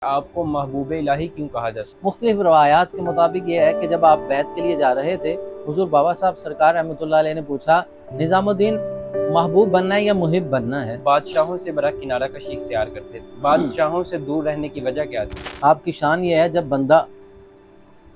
आपको महबूब इलाही क्यों कहा जाता है? मुख्तलिफ रवायात के मुताबिक ये है कि जब आप बैत के लिए जा रहे थे, हुजूर बाबा साहब सरकार रहमतुल्लाह अलैह ने पूछा, निज़ामुद्दीन महबूब बनना है या मुहिब बनना है? बादशाहों से बड़ा किनारा कशी इख्तियार करते थे। बादशाहों से दूर रहने की वजह क्या थी? आपकी शान ये है, जब बंदा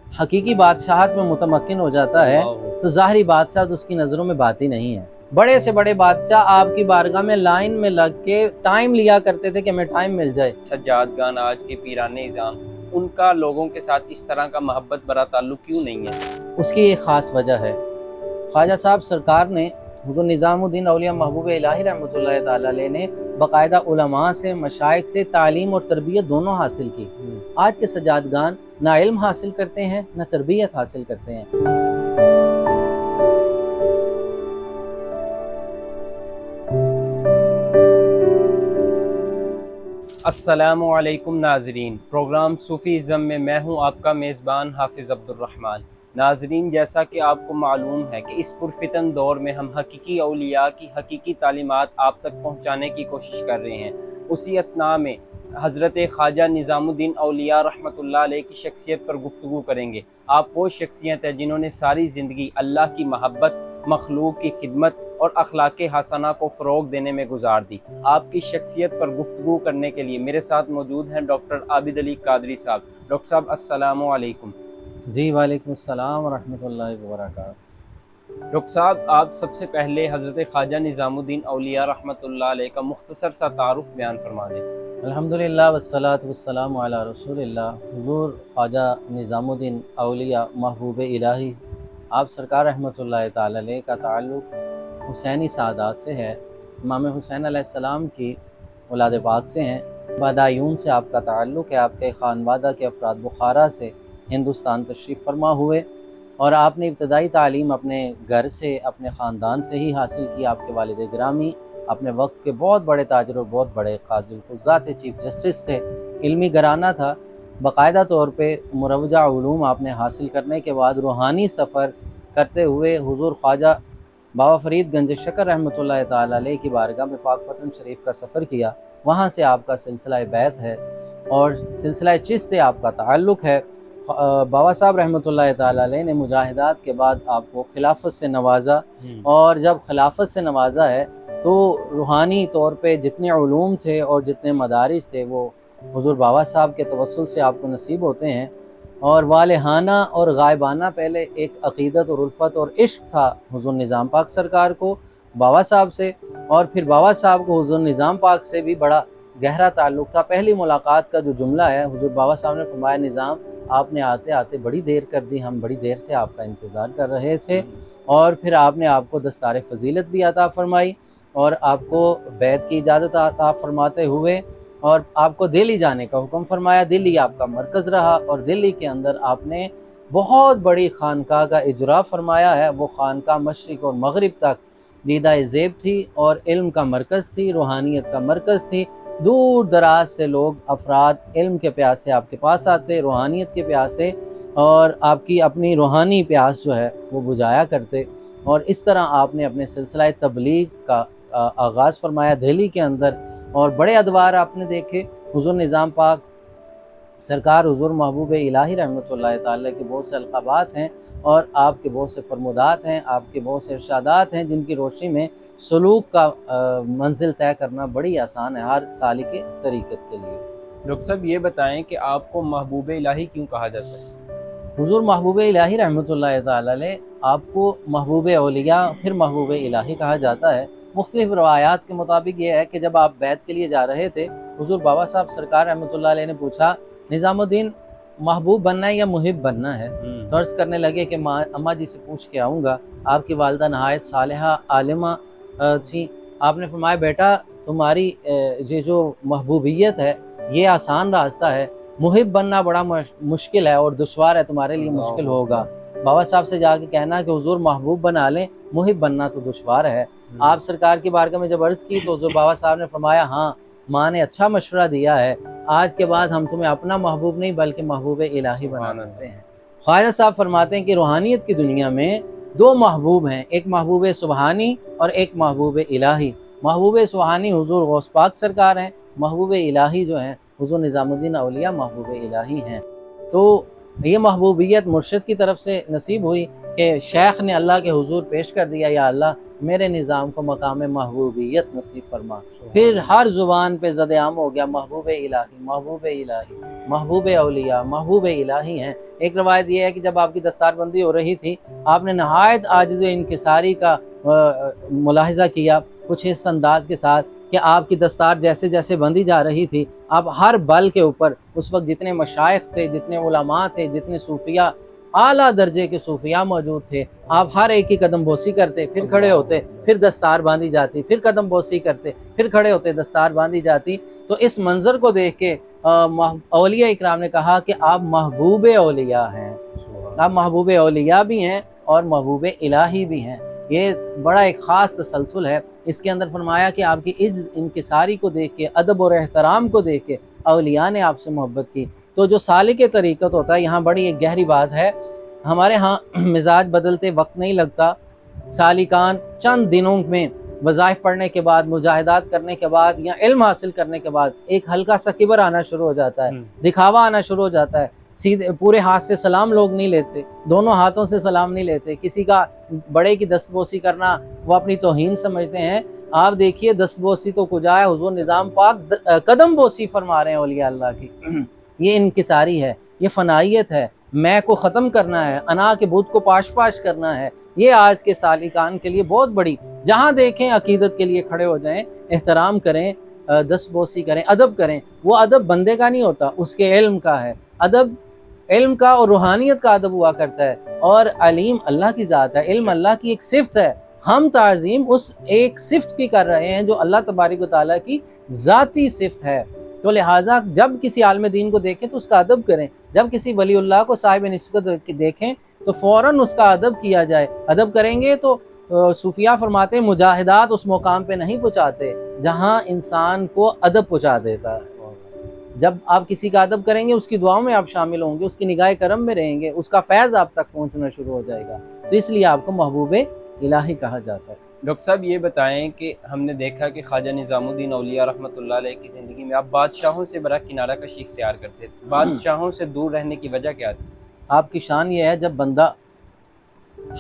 हकीकी बादशाहत में मुतमक्किन हो जाता है तो ज़ाहरी बादशाह उसकी नज़रों में बात ही नहीं है। बड़े से बड़े बादशाह आपकी बारगाह में लाइन में लग के टाइम लिया करते थे कि हमें टाइम मिल जाए। सज्जादगान, आज के पीराने इज़ाम, उनका लोगों के साथ इस तरह का मोहब्बत भरा ताल्लुक क्यों नहीं है? उसकी एक ख़ास वजह है। ख्वाजा साहब सरकार ने, हुज़ूर निज़ामुद्दीन औलिया महबूब इलाही रहमतुल्लाह तआला अलैह ने बाकायदा उलमा से, मशाइख से तालीम और तरबियत दोनों हासिल की। आज के सज्जादगान ना इल्म हासिल करते हैं, ना तरबियत हासिल करते हैं। अस्सलामु अलैकुम नाज़रीन, प्रोग्राम सूफ़ीज़्म में मैं हूँ आपका मेज़बान हाफिज़ अब्दुल रहमान। नाज़रीन, जैसा कि आपको मालूम है कि इस पुरफितन दौर में हम हकीकी औलिया की हकीकी तालीमात आप तक पहुँचाने की कोशिश कर रहे हैं। उसी असना में हज़रत ख्वाजा निज़ामुद्दीन औलिया रहमतुल्लाह अलैह की शख्सियत पर गुफ्तगू करेंगे। आप वो शख्सियत है जिन्होंने सारी ज़िंदगी अल्लाह की महब्बत, मखलूक की खिदमत और अखलाक हसना को फ़रोग़ देने में गुजार दी। आपकी शख्सियत पर गुफ्तगू करने के लिए मेरे साथ मौजूद हैं डॉक्टर आबिद अली कादरी साहब। डॉक्टर साहब, अस्सलामु अलैकुम। जी वालेकुम अस्सलाम व रहमतुल्लाहि व बरकातहू। डॉक्टर साहब, आप सबसे पहले हज़रत ख्वाजा निज़ामुद्दीन औलिया रहमतुल्लाह अलैह का मुख्तसर सा तारुफ बयान फरमा दें। अल्हम्दुलिल्लाह वस्सलातु वस्सलामु अला रसूलिल्लाह। हुज़ूर ख्वाजा निज़ामुद्दीन औलिया महबूब इलाही आप सरकार रहमतुल्लाह तआला अलैह का ताल्लुक़ हुसैनी सादात से है। इमाम हुसैन अलैहिस्सलाम की औलाद पाक से हैं। बदायून से आपका ताल्लुक़ है। आपके ख़ानवादा के अफराद बुखारा से हिंदुस्तान तशरीफ़ फरमा हुए और आपने इब्तदाई तालीम अपने घर से, अपने ख़ानदान से ही हासिल की। आपके वालिद गिरामी अपने वक्त के बहुत बड़े ताजिर और बहुत बड़े काज़िल ख़ुज़ात चीफ़ जस्टिस थे। इल्मी घराना था। बाकायदा तौर पे मुरवजा उलूम आपने हासिल करने के बाद रूहानी सफ़र करते हुए हुज़ूर ख्वाजा बाबा फ़रीद गंज शकर रहमतुल्लाह तआला अलैह की बारगाह में पाकपतन शरीफ का सफ़र किया। वहाँ से आपका सिलसिला बैत है और सिलसिला चिश्त से आपका ताल्लुक़ है। बाबा साहब रहमतुल्लाह तआला अलैह ने मुजाहिदात के बाद आपको खिलाफत से नवाजा और जब खिलाफत से नवाजा है तो रूहानी तौर पे जितने उलूम थे और जितने मदारिस थे वो हुज़ूर बाबा साहब के तवस्सुल से आपको नसीब होते हैं। और वालेहाना और गायबाना पहले एक अक़ीदत और उल्फ़त और इश्क़ था हुज़ूर निज़ाम पाक सरकार को बाबा साहब से, और फिर बाबा साहब को हुज़ूर निज़ाम पाक से भी बड़ा गहरा ताल्लुक़ था। पहली मुलाकात का जो जुमला है, हुज़ूर बाबा साहब ने फरमाया, निज़ाम आपने आते आते बड़ी देर कर दी, हम बड़ी देर से आपका इंतज़ार कर रहे थे। और फिर आपने आपको दस्तार फ़जीलत भी अता फ़रमाई और आपको बैत की इजाज़त अता फ़रमाते हुए और आपको दिल्ली जाने का हुक्म फरमाया। दिल्ली आपका मरकज़ रहा और दिल्ली के अंदर आपने बहुत बड़ी खानकाह का इजरा फरमाया है। वो खानकाह मशरिक़ और मग़रिब तक दीदा ज़ेब थी और इल्म का मरकज़ थी, रूहानियत का मरकज़ थी। दूर दराज से लोग अफराद इल्म के प्यास से आपके पास आते, रूहानियत के प्यास से, और आपकी अपनी रूहानी प्यास जो है वो बुझाया करते। और इस तरह आपने अपने सिलसिला तबलीग का आगाज़ फरमाया दिल्ली के अंदर और बड़े अदवार आपने देखे। हुज़ूर निज़ाम पाक सरकार हुज़ूर महबूब इलाही रहमतुल्लाह तआला के बहुत से अलक़ाबात हैं और आपके बहुत से फरमुदात हैं, आपके बहुत से इरशादात हैं जिनकी रोशनी में सलूक का मंजिल तय करना बड़ी आसान है हर सालिक तरीक़त के लिए। डॉक्टर साहब, ये बताएं कि आपको महबूब इलाही क्यों कहा जाता है? हुज़ूर महबूब इलाही रहमतुल्लाह तआला अलैह आपको महबूब औलिया फिर महबूब इलाही कहा जाता है। मुख्तलिफ रवायात के मुताबिक ये है कि जब आप बैत के लिए जा रहे थे, हुज़ूर बाबा साहब सरकार रहमतुल्लाह अलैह ने पूछा, निज़ामुद्दीन महबूब बनना है या मुहिब बनना है? तो अर्ज़ करने लगे कि माँ अम्मा जी से पूछ के आऊँगा। आपकी वालिदा नहायत सालिहा आलिमा थी। आपने फरमाया, बेटा तुम्हारी ये जो महबूबियत है ये आसान रास्ता है, मुहिब बनना बड़ा मुश्किल है और दुश्वार है, तुम्हारे लिए मुश्किल होगा। बाबा साहब से जाके कहना कि हुज़ूर महबूब बना लें, मुहिब बनना तो दुश्वार है। आप सरकार की बारगाह में जब अर्ज़ की तो हुज़ूर बाबा साहब ने फरमाया, हाँ माँ ने अच्छा मशवरा दिया है, आज के बाद हम तुम्हें अपना महबूब नहीं बल्कि महबूब इलाही बना देते हैं। ख्वाजा साहब फरमाते हैं कि रूहानियत की दुनिया में दो महबूब हैं, एक महबूब सुबहानी और एक महबूब इलाही। महबूब सुबहानी हुज़ूर गौस पाक सरकार हैं, महबूब इलाही जो हैं हुज़ूर निज़ामुद्दीन औलिया महबूब इलाही हैं। तो ये महबूबियत मुर्शिद की तरफ से नसीब हुई कि शेख ने अल्लाह के हुज़ूर पेश कर दिया, या अल्लाह मेरे निज़ाम को मकाम महबूबियत नसीब फरमा। फिर हर ज़ुबान पे ज़द-ए-आम हो गया महबूब इलाही, महबूब इलाही, महबूब औलिया, महबूब इलाही हैं। एक रवायत ये है कि जब आपकी दस्तारबंदी हो रही थी, आपने नहायत आजिज़ व इनकिसारी का मुलाहिज़ा किया, कुछ इस अंदाज़ के साथ कि आपकी दस्तार जैसे जैसे बंधी जा रही थी, आप हर बल के ऊपर उस वक्त जितने मशाइख थे, जितने उलमा थे, जितने सूफिया आला दर्जे के सूफिया मौजूद थे, आप हर एक की कदम बोसी करते, फिर खड़े होते, फिर दस्तार बांधी जाती, फिर कदम बोसी करते, फिर खड़े होते, दस्तार बांधी जाती। तो इस मंज़र को देख के औलिया इकराम ने कहा कि आप महबूब औलिया हैं, आप महबूब औलिया भी हैं और महबूब इलाही भी हैं। ये बड़ा एक ख़ास तसलसल है। इसके अंदर फरमाया कि आपकी इज्ज़ इनकिसारी को देख के, अदब और एहतराम को देख के औलिया ने आपसे मोहब्बत की। तो जो सालिक तरीक़त होता है, यहाँ बड़ी एक गहरी बात है। हमारे यहाँ मिजाज बदलते वक्त नहीं लगता। सालिकान चंद दिनों में वज़ाइफ पढ़ने के बाद, मुजाहिदात करने के बाद या इल्म हासिल करने के बाद एक हल्का सा किबर आना शुरू हो जाता है, दिखावा आना शुरू हो जाता है। सीधे पूरे हाथ से सलाम लोग नहीं लेते, दोनों हाथों से सलाम नहीं लेते। किसी का बड़े की दस्तबोसी करना वो अपनी तौहीन समझते हैं। आप देखिए दस्तबोसी तो कुजा है, हुज़ूर निज़ाम पाक कदम बोसी फरमा रहे हैं औलिया अल्लाह की। ये इनकिसारी है, ये फ़नाइयत है, मैं को ख़त्म करना है, अना के बुत को पाश पाश करना है। ये आज के सालिकान के लिए बहुत बड़ी, जहाँ देखें अकीदत के लिए खड़े हो जाएं, एहतराम करें, दस्तबोसी करें, अदब करें। वो अदब बंदे का नहीं होता, उसके इल्म का है। अदब इल्म का और रूहानियत का अदब हुआ करता है, और अलीम अल्लाह की ज़ात है, इल्म अल्लाह की एक सिफ़त है। हम ताज़ीम उस एक सिफ़त की कर रहे हैं जो अल्लाह तबारक व तआला की ज़ाती सिफ़त है। तो लिहाजा जब किसी आलिम दीन को देखें तो उसका अदब करें, जब किसी वलीउल्लाह को साहिब निस्बत देखें तो फ़ौरन उसका अदब किया जाए। अदब करेंगे तो सूफिया फरमाते हैं मुजाहिदात उस मुकाम पे नहीं पहुँचाते जहाँ इंसान को अदब पहुँचा देता है। जब आप किसी का अदब करेंगे, उसकी दुआओं में आप शामिल होंगे, उसकी निगाह करम में रहेंगे, उसका फैज़ आप तक पहुँचना शुरू हो जाएगा। तो इसलिए आपको महबूब इलाही कहा जाता है। डॉक्टर साहब ये बताएं कि हमने देखा कि ख्वाजा निज़ामुद्दीन औलिया रहमतुल्लाह अलैह की ज़िंदगी में आप बादशाहों से बड़ा किनारा कशी इख्तियार करते थे। बादशाहों से दूर रहने की वजह क्या थी? आपकी शान ये है, जब बंदा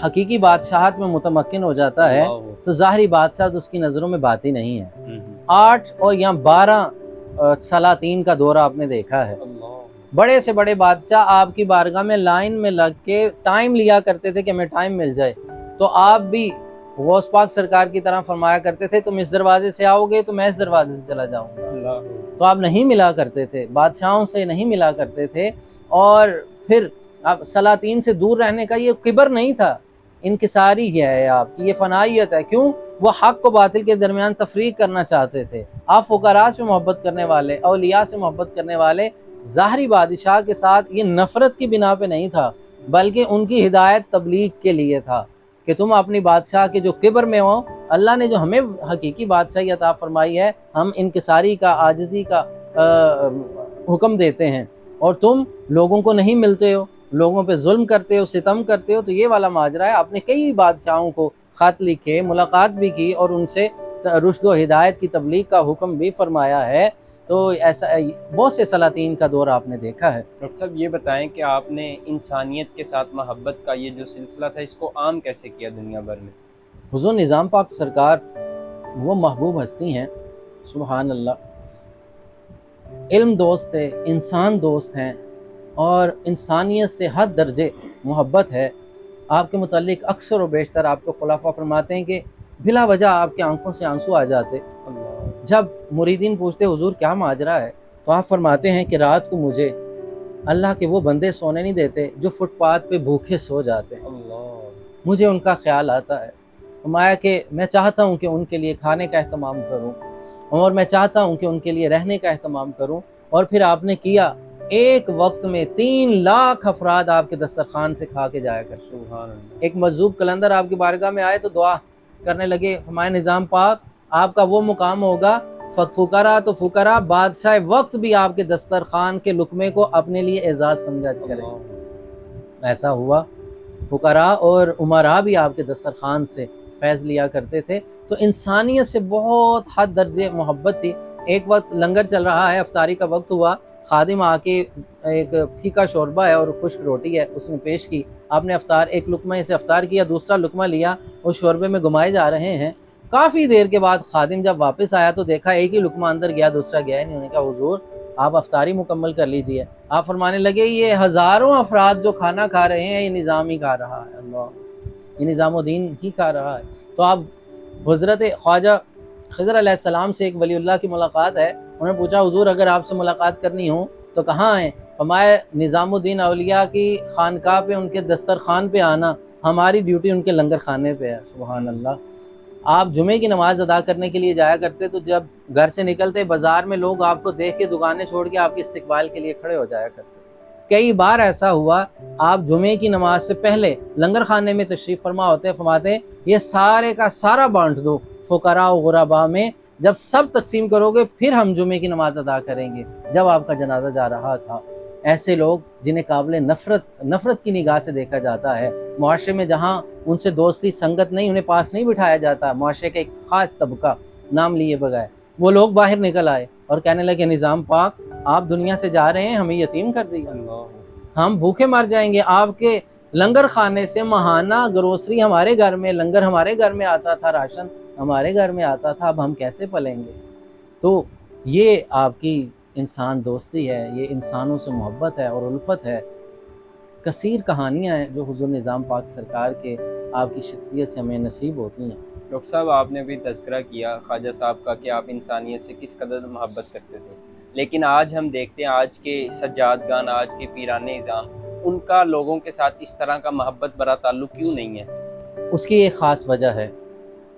हकीकी बादशाहत में मुतमक्किन हो जाता है तो ज़ाहिरी बादशाह उसकी नज़रों में बात ही नहीं है। 8 और या 12 सलातीन का दौर आपने देखा है। बड़े से बड़े बादशाह आपकी बारगाह में लाइन में लग के टाइम लिया करते थे कि हमें टाइम मिल जाए। तो आप भी गौस पाक सरकार की तरह फरमाया करते थे, तुम इस दरवाजे से आओगे तो मैं इस दरवाजे से चला जाऊंगा। तो आप नहीं मिला करते थे, बादशाहों से नहीं मिला करते थे। और फिर आप सलातीन से दूर रहने का ये किबर नहीं था, इनकिसारी है आपकी, ये फनाइयत है। क्यों? वो हक को बातिल के दरमियान तफरीक करना चाहते थे। आप फुकरा से मोहब्बत करने वाले, औलिया से मोहब्बत करने वाले, ज़ाहिरी बादशाह के साथ ये नफ़रत की बिना पे नहीं था, बल्कि उनकी हिदायत तबलीग के लिए था कि तुम अपनी बादशाह के जो किबर में हो, अल्लाह ने जो हमें हकीकी बादशाही अता फरमाई है, हम इनकिसारी का, आजिज़ी का हुक्म देते हैं, और तुम लोगों को नहीं मिलते हो, लोगों पे जुल्म करते हो, सितम करते हो। तो ये वाला माजरा है। आपने कई बादशाहों को ख़त लिखे, मुलाकात भी की और उनसे रुश्द व हिदायत की तबलीग का हुक्म भी फरमाया है। तो ऐसा बहुत से सलातीन का दौर आपने देखा है। डॉक्टर साहब ये बताएं कि आपने इंसानियत के साथ मोहब्बत का ये जो सिलसिला था, इसको आम कैसे किया दुनिया भर में? हुज़ूर निज़ाम पाक सरकार वो महबूब हस्ती हैं, सुबहान अल्लाह, इल्म दोस्त है, इंसान दोस्त हैं, और इंसानियत से हद दर्जे मोहब्बत है। आपके मुतालिक अक्सर व बेशतर आपको खुलाफा फरमाते हैं कि बिला वजह आपके आंखों से आंसू आ जाते। जब मुरीदीन पूछते हुजूर क्या माजरा है, तो आप फरमाते हैं कि रात को मुझे अल्लाह के वो बंदे सोने नहीं देते जो फुटपाथ पे भूखे सो जाते हैं। मुझे उनका ख्याल आता है। फरमाया कि मैं चाहता हूँ कि उनके लिए खाने का एहतमाम करूँ, और मैं चाहता हूँ कि उनके लिए रहने का एहतमाम करूँ। और फिर आपने किया, एक वक्त में 3 लाख अफराद आपके दस्तरखान से खा के जाया करते। एक मजदूब कलंदर आपकी बारगाह में आए तो दुआ करने लगे, हमारे निज़ाम पाक आपका वो मुकाम होगा, फुकरा तो फुकरा बादशाह वक्त भी आपके दस्तरखान के लुकमे को अपने लिए एजाज़ समझा करें। ऐसा हुआ, फुकरा और उमरा भी आपके दस्तरखान से فیض لیا کرتے تھے، تو انسانیت سے بہت حد درجے محبت تھی۔ ایک وقت لنگر چل رہا ہے، افطاری کا وقت ہوا، خادم آ کے ایک پھیکا شوربہ ہے اور خشک روٹی ہے اس نے پیش کی، آپ نے ایک لقمہ سے افطار کیا، دوسرا لقمہ لیا، اس شوربے میں گھمائے جا رہے ہیں۔ کافی دیر کے بعد خادم جب واپس آیا تو دیکھا ایک ہی لقمہ اندر گیا، دوسرا گیا نہیں۔ انہوں نے کہا حضور آپ افطاری مکمل کر لیجئے۔ آپ فرمانے لگے یہ ہزاروں افراد جو کھانا کھا رہے ہیں یہ نظام ہی کھا رہا ہے، اللہ، یہ نظام الدین ہی کھا رہا ہے۔ تو آپ حضرت خواجہ خضر علیہ السلام سے ایک ولی اللہ کی ملاقات ہے، انہوں نے پوچھا حضور اگر آپ سے ملاقات کرنی ہو تو کہاں ہیں؟ فرمایا نظام الدین اولیاء کی خانقاہ پہ، ان کے دسترخوان پہ آنا، ہماری ڈیوٹی ان کے لنگر خانے پہ ہے۔ سبحان اللہ۔ آپ جمعے کی نماز ادا کرنے کے لیے جایا کرتے تو جب گھر سے نکلتے بازار میں لوگ آپ کو دیکھ کے دکانیں چھوڑ کے آپ کے استقبال کے لیے کھڑے ہو جایا کرتے۔ کئی بار ایسا ہوا آپ جمعے کی نماز سے پہلے لنگر خانے میں تشریف فرما ہوتے، فرماتے یہ سارے کا سارا بانٹ دو فقراء و غرباء میں، جب سب تقسیم کرو گے پھر ہم جمعے کی نماز ادا کریں گے۔ جب آپ کا جنازہ جا رہا تھا، ایسے لوگ جنہیں قابل نفرت کی نگاہ سے دیکھا جاتا ہے، معاشرے میں جہاں ان سے دوستی سنگت نہیں، انہیں پاس نہیں بٹھایا جاتا، معاشرے کا ایک خاص طبقہ نام لیے بغیر، وہ لوگ باہر نکل آئے اور کہنے لگے نظام پاک آپ دنیا سے جا رہے ہیں، ہمیں یتیم کر دیا، ہم بھوکے مر جائیں گے۔ آپ کے لنگر خانے سے ماہانہ گروسری ہمارے گھر میں، لنگر ہمارے گھر میں آتا تھا، راشن ہمارے گھر میں آتا تھا، اب ہم کیسے پلیں گے؟ تو یہ آپ کی انسان دوستی ہے، یہ انسانوں سے محبت ہے اور الفت ہے۔ کثیر کہانیاں ہیں جو حضور نظام پاک سرکار کے آپ کی شخصیت سے ہمیں نصیب ہوتی ہیں۔ ڈاکٹر صاحب آپ نے بھی تذکرہ کیا خواجہ صاحب کا کہ آپ انسانیت سے کس قدر محبت کرتے تھے، لیکن آج ہم دیکھتے ہیں آج کے سجادگان، آج کے پیران نظام، ان کا لوگوں کے ساتھ اس طرح کا محبت برا تعلق کیوں نہیں ہے؟ اس کی ایک خاص وجہ ہے۔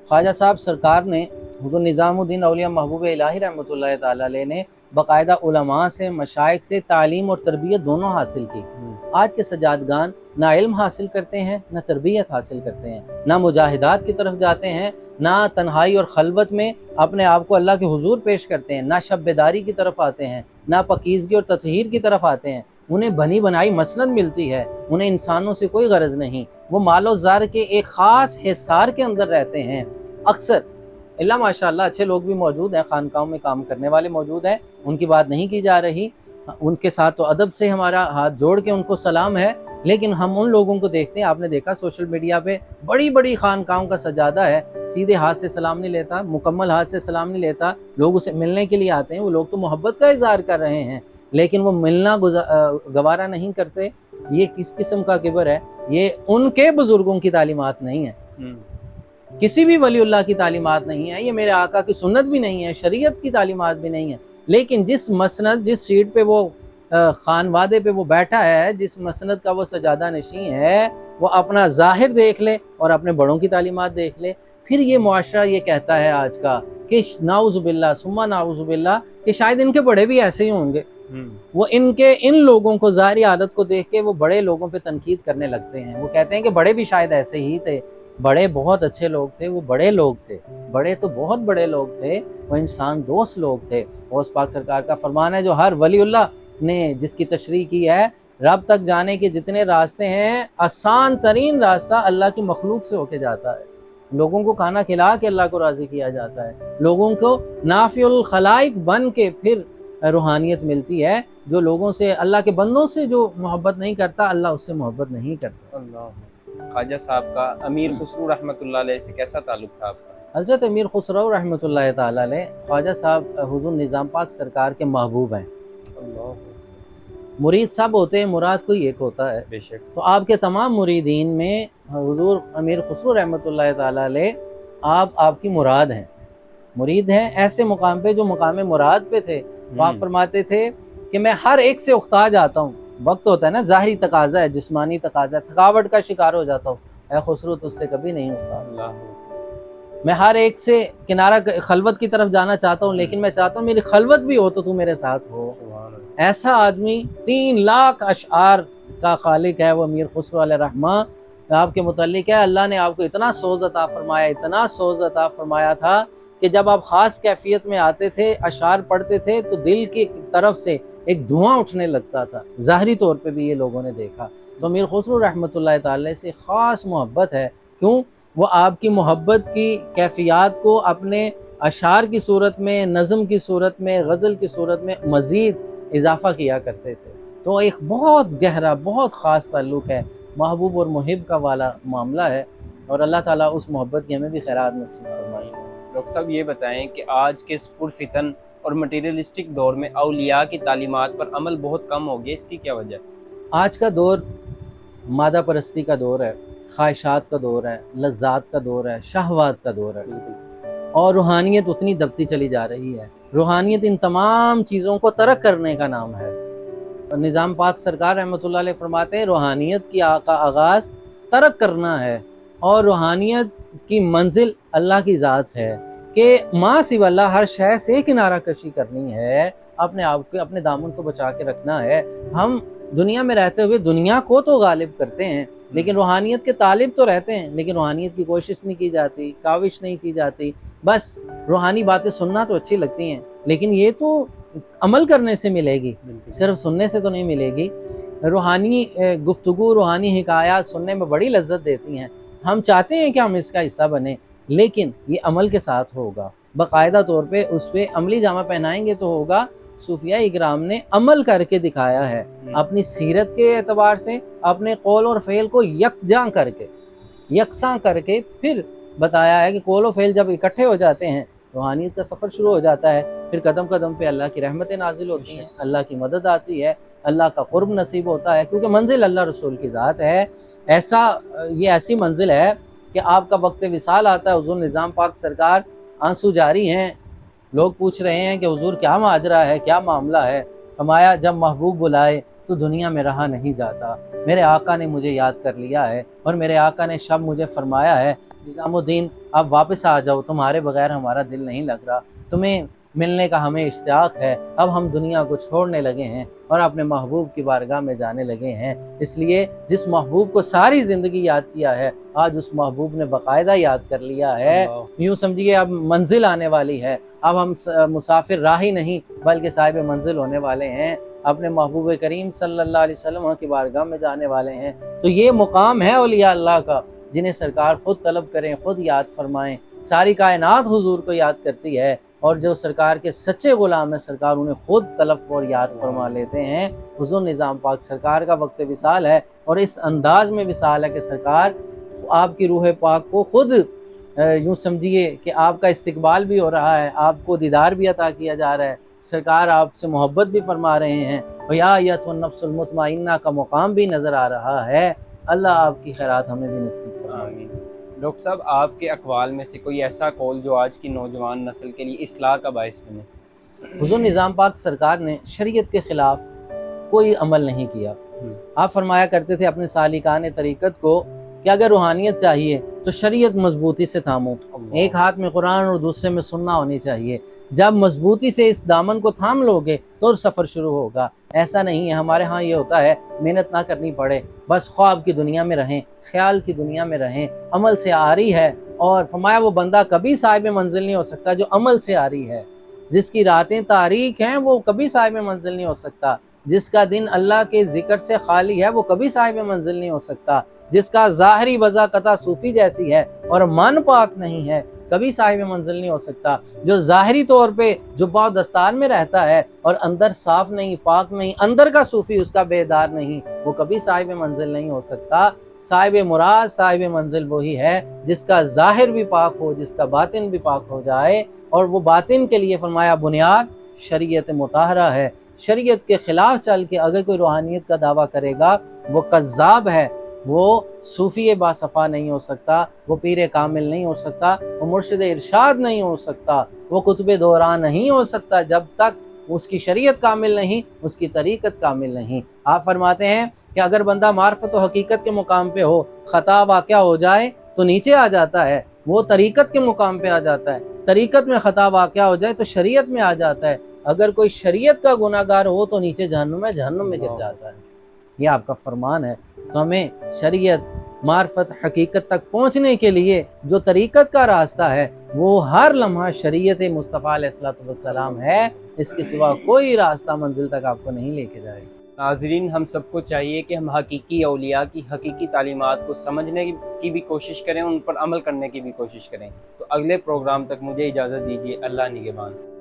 خواجہ صاحب سرکار نے، حضور نظام الدین اولیاء محبوب الہی رحمۃ اللہ تعالی علیہ نے باقاعدہ علماء سے، مشائخ سے تعلیم اور تربیت دونوں حاصل کی۔ آج کے سجادگان نہ علم حاصل کرتے ہیں، نہ تربیت حاصل کرتے ہیں، نہ مجاہدات کی طرف جاتے ہیں، نہ تنہائی اور خلوت میں اپنے آپ کو اللہ کے حضور پیش کرتے ہیں، نہ شب بیداری کی طرف آتے ہیں، نہ پاکیزگی اور تطہیر کی طرف آتے ہیں۔ انہیں بنی بنائی مسند ملتی ہے، انہیں انسانوں سے کوئی غرض نہیں، وہ مال و زر کے ایک خاص حصار کے اندر رہتے ہیں۔ اکثر اللہ ماشاء اللہ اچھے لوگ بھی موجود ہیں، خانقاہوں میں کام کرنے والے موجود ہیں، ان کی بات نہیں کی جا رہی، ان کے ساتھ تو ادب سے ہمارا ہاتھ جوڑ کے ان کو سلام ہے، لیکن ہم ان لوگوں کو دیکھتے ہیں، آپ نے دیکھا سوشل میڈیا پہ بڑی بڑی خانقاہوں کا سجادہ ہے، سیدھے ہاتھ سے سلام نہیں لیتا، مکمل ہاتھ سے سلام نہیں لیتا، لوگ اسے ملنے کے لیے آتے ہیں، وہ لوگ تو محبت کا اظہار کر رہے ہیں لیکن وہ ملنا گوارا نہیں کرتے۔ یہ کس قسم کا کبر ہے؟ یہ ان کے بزرگوں کی تعلیمات نہیں ہے، کسی بھی ولی اللہ کی تعلیمات نہیں ہے، یہ میرے آقا کی سنت بھی نہیں ہے، شریعت کی تعلیمات بھی نہیں ہے، لیکن جس مسند، جس سیٹ پہ وہ خان وادے پہ وہ بیٹھا ہے، جس مسند کا وہ سجادہ نشین ہے، وہ اپنا ظاہر دیکھ لے اور اپنے بڑوں کی تعلیمات دیکھ لے، پھر یہ معاشرہ یہ کہتا ہے آج کا کہ نعوذ باللہ ثم نعوذ باللہ کہ شاید ان کے بڑے بھی ایسے ہی ہوں گے۔ وہ ان لوگوں کو ظاہری عادت کو دیکھ کے وہ بڑے لوگوں پہ تنقید کرنے لگتے ہیں، وہ کہتے ہیں کہ بڑے بھی شاید ایسے ہی تھے، بڑے بہت اچھے لوگ تھے، وہ بڑے لوگ تھے، بڑے تو بہت بڑے لوگ تھے، وہ انسان دوست لوگ تھے۔ غوث پاک سرکار کا فرمان ہے جو ہر ولی اللہ نے جس کی تشریح کی ہے، رب تک جانے کے جتنے راستے ہیں آسان ترین راستہ اللہ کی مخلوق سے ہو کے جاتا ہے، لوگوں کو کھانا کھلا کے اللہ کو راضی کیا جاتا ہے، لوگوں کو نافع الخلائق بن کے پھر روحانیت ملتی ہے۔ جو لوگوں سے، اللہ کے بندوں سے جو محبت نہیں کرتا، اللہ اس سے محبت نہیں کرتا۔ اللہ۔ خواجہ صاحب کا امیر خسرو رحمۃ اللہ علیہ سے کیسا تعلق تھا آپ کا؟ حضرت امیر خسرو رحمۃ اللہ تعالی علیہ، خواجہ صاحب حضور نظام پاک سرکار کے محبوب ہیں۔ اللہ، مرید سب ہوتے ہیں، مراد کوئی ایک ہوتا ہے۔ بے شک۔ تو آپ کے تمام مریدین میں حضور امیر خسرو رحمۃ اللہ تعالی علیہ آپ کی مراد ہیں، مرید ہیں ایسے مقام پہ جو مقام مراد پہ تھے۔ تو آپ فرماتے تھے کہ میں ہر ایک سے اختا جاتا ہوں، وقت ہوتا ہے نا، ظاہری تقاضا ہے، جسمانی تقاضا ہے، تھکاوٹ کا شکار ہو جاتا ہوں، اے خسرو تجھ سے کبھی نہیں اختا۔ میں ہر ایک سے کنارہ خلوت کی طرف جانا چاہتا ہوں، لیکن میں چاہتا ہوں میری خلوت بھی ہو تو تو میرے ساتھ ہو۔ ایسا آدمی 3 لاکھ اشعار کا خالق ہے وہ امیر خسرو علیہ رحمہ، آپ کے متعلق ہے۔ اللہ نے آپ کو اتنا سوز عطا فرمایا، اتنا سوز عطا فرمایا تھا کہ جب آپ خاص کیفیت میں آتے تھے، اشعار پڑھتے تھے تو دل کی طرف سے ایک دھواں اٹھنے لگتا تھا، ظاہری طور پہ بھی یہ لوگوں نے دیکھا۔ تو امیر خسرو رحمۃ اللہ تعالی سے خاص محبت ہے، کیوں؟ وہ آپ کی محبت کی کیفیات کو اپنے اشعار کی صورت میں، نظم کی صورت میں، غزل کی صورت میں مزید اضافہ کیا کرتے تھے۔ تو ایک بہت گہرا، بہت خاص تعلق ہے، محبوب اور محب کا والا معاملہ ہے، اور اللہ تعالیٰ اس محبت کی ہمیں بھی خیرات نصیب فرمائے۔ ڈاکٹر صاحب یہ بتائیں کہ آج کے اس پرفتن اور مٹیریلسٹک دور میں اولیاء کی تعلیمات پر عمل بہت کم ہو گیا، اس کی کیا وجہ ہے؟ آج کا دور مادہ پرستی کا دور ہے، خواہشات کا دور ہے، لذات کا دور ہے، شہوات کا دور ہے، اور روحانیت اتنی دبتی چلی جا رہی ہے۔ روحانیت ان تمام چیزوں کو ترک کرنے کا نام ہے۔ نظام پاک سرکار رحمۃ اللہ علیہ فرماتے ہیں روحانیت کا آغاز ترک کرنا ہے، اور روحانیت کی منزل اللہ کی ذات ہے، کہ ماں سوا اللہ ہر شے سے کنارہ کشی کرنی ہے، اپنے آپ کو، اپنے دامن کو بچا کے رکھنا ہے۔ ہم دنیا میں رہتے ہوئے دنیا کو تو غالب کرتے ہیں، لیکن روحانیت کے طالب تو رہتے ہیں، لیکن روحانیت کی کوشش نہیں کی جاتی، کاوش نہیں کی جاتی۔ بس روحانی باتیں سننا تو اچھی لگتی ہیں، لیکن یہ تو عمل کرنے سے ملے گی، صرف سننے سے تو نہیں ملے گی۔ روحانی گفتگو، روحانی حکایات سننے میں بڑی لذت دیتی ہیں، ہم چاہتے ہیں کہ ہم اس کا حصہ بنیں، لیکن یہ عمل کے ساتھ ہوگا، باقاعدہ طور پہ اس پہ عملی جامہ پہنائیں گے تو ہوگا۔ صوفیاء اکرام نے عمل کر کے دکھایا ہے، اپنی سیرت کے اعتبار سے، اپنے قول اور فعل کو یکجاں کر کے، یکساں کر کے پھر بتایا ہے کہ قول و فعل جب اکٹھے ہو جاتے ہیں، روحانیت کا سفر شروع ہو جاتا ہے، پھر قدم قدم پہ اللہ کی رحمتیں نازل ہوتی ہیں، اللہ کی مدد آتی ہے، اللہ کا قرب نصیب ہوتا ہے، کیونکہ منزل اللہ رسول کی ذات ہے۔ یہ ایسی منزل ہے کہ آپ کا وقت وصال آتا ہے، حضور نظام پاک سرکار آنسو جاری ہیں، لوگ پوچھ رہے ہیں کہ حضور کیا ماجرا ہے، کیا معاملہ ہے؟ فرمایا جب محبوب بلائے تو دنیا میں رہا نہیں جاتا، میرے آقا نے مجھے یاد کر لیا ہے، اور میرے آقا نے شب مجھے فرمایا ہے نظام الدین آپ واپس آ جاؤ، تمہارے بغیر ہمارا دل نہیں لگ رہا، تمہیں ملنے کا ہمیں اشتیاق ہے، اب ہم دنیا کو چھوڑنے لگے ہیں اور اپنے محبوب کی بارگاہ میں جانے لگے ہیں۔ اس لیے جس محبوب کو ساری زندگی یاد کیا ہے، آج اس محبوب نے باقاعدہ یاد کر لیا ہے۔ یوں سمجھیے اب منزل آنے والی ہے، اب ہم مسافر راہی نہیں بلکہ صاحب منزل ہونے والے ہیں، اپنے محبوب کریم صلی اللہ علیہ وسلم کی بارگاہ میں جانے والے ہیں۔ تو یہ مقام ہے اولیاء اللہ کا، جنہیں سرکار خود طلب کریں، خود یاد فرمائیں۔ ساری کائنات حضور کو یاد کرتی ہے، اور جو سرکار کے سچے غلام ہیں سرکار انہیں خود طلب اور یاد فرما لیتے ہیں۔ حضور نظام پاک سرکار کا وقت وصال ہے، اور اس انداز میں وصال ہے کہ سرکار آپ کی روح پاک کو خود یوں سمجھیے کہ آپ کا استقبال بھی ہو رہا ہے، آپ کو دیدار بھی عطا کیا جا رہا ہے، سرکار آپ سے محبت بھی فرما رہے ہیں، اور یا ایتھا النفس المطمئنہ کا مقام بھی نظر آ رہا ہے۔ اللہ آپ کی خیرات ہمیں بھی نصیب فرمائے۔ آمین۔ ڈاکٹر صاحب آپ کے اقوال میں سے کوئی ایسا قول جو آج کی نوجوان نسل کے لیے اصلاح کا باعث بنے؟ حضور نظام پاک سرکار نے شریعت کے خلاف کوئی عمل نہیں کیا۔ آپ فرمایا کرتے تھے اپنے سالکان طریقت کو کہ اگر روحانیت چاہیے تو شریعت مضبوطی سے تھامو، ایک ہاتھ میں قرآن اور دوسرے میں سننا ہونی چاہیے، جب مضبوطی سے اس دامن کو تھام لو گے تو سفر شروع ہوگا۔ ایسا نہیں ہے، ہمارے ہاں یہ ہوتا ہے محنت نہ کرنی پڑے، بس خواب کی دنیا میں رہیں، خیال کی دنیا میں رہیں، عمل سے آ رہی ہے، اور فرمایا وہ بندہ کبھی صاحب منزل نہیں ہو سکتا جو عمل سے آ رہی ہے، جس کی راتیں تاریک ہیں وہ کبھی صاحب منزل نہیں ہو سکتا، جس کا دن اللہ کے ذکر سے خالی ہے وہ کبھی صاحب منزل نہیں ہو سکتا، جس کا ظاہری وضاقتہ صوفی جیسی ہے اور من پاک نہیں ہے کبھی صاحب منزل نہیں ہو سکتا، جو ظاہری طور پہ جو باؤ دستار میں رہتا ہے اور اندر صاف نہیں، پاک نہیں، اندر کا صوفی اس کا بیدار نہیں، وہ کبھی صاحب منزل نہیں ہو سکتا۔ صاحب مراد، صاحب منزل وہی ہے جس کا ظاہر بھی پاک ہو، جس کا باطن بھی پاک ہو جائے، اور وہ باطن کے لیے فرمایا بنیاد شریعت مطہرہ ہے۔ شریعت کے خلاف چل کے اگر کوئی روحانیت کا دعویٰ کرے گا وہ کذاب ہے، وہ صوفی باصفا نہیں ہو سکتا، وہ پیر کامل نہیں ہو سکتا، وہ مرشد ارشاد نہیں ہو سکتا، وہ قطب دوران نہیں ہو سکتا جب تک اس کی شریعت کامل نہیں، اس کی طریقت کامل نہیں۔ آپ فرماتے ہیں کہ اگر بندہ معرفت و حقیقت کے مقام پہ ہو، خطا واقعہ ہو جائے تو نیچے آ جاتا ہے، وہ طریقت کے مقام پہ آ جاتا ہے، طریقت میں خطا واقعہ ہو جائے تو شریعت میں آ جاتا ہے، اگر کوئی شریعت کا گناہ گار ہو تو نیچے جہنم میں گر جاتا ہے۔ یہ آپ کا فرمان ہے، تو ہمیں شریعت، معرفت، حقیقت تک پہنچنے کے لیے جو طریقت کا راستہ ہے وہ ہر لمحہ شریعت مصطفیٰ علیہ السلام ہے، اس کے سوا کوئی راستہ منزل تک آپ کو نہیں لے کے جائے گا۔ ناظرین، ہم سب کو چاہیے کہ ہم حقیقی اولیاء کی حقیقی تعلیمات کو سمجھنے کی بھی کوشش کریں، ان پر عمل کرنے کی بھی کوشش کریں۔ تو اگلے پروگرام تک مجھے اجازت دیجیے۔ اللہ نگہبان۔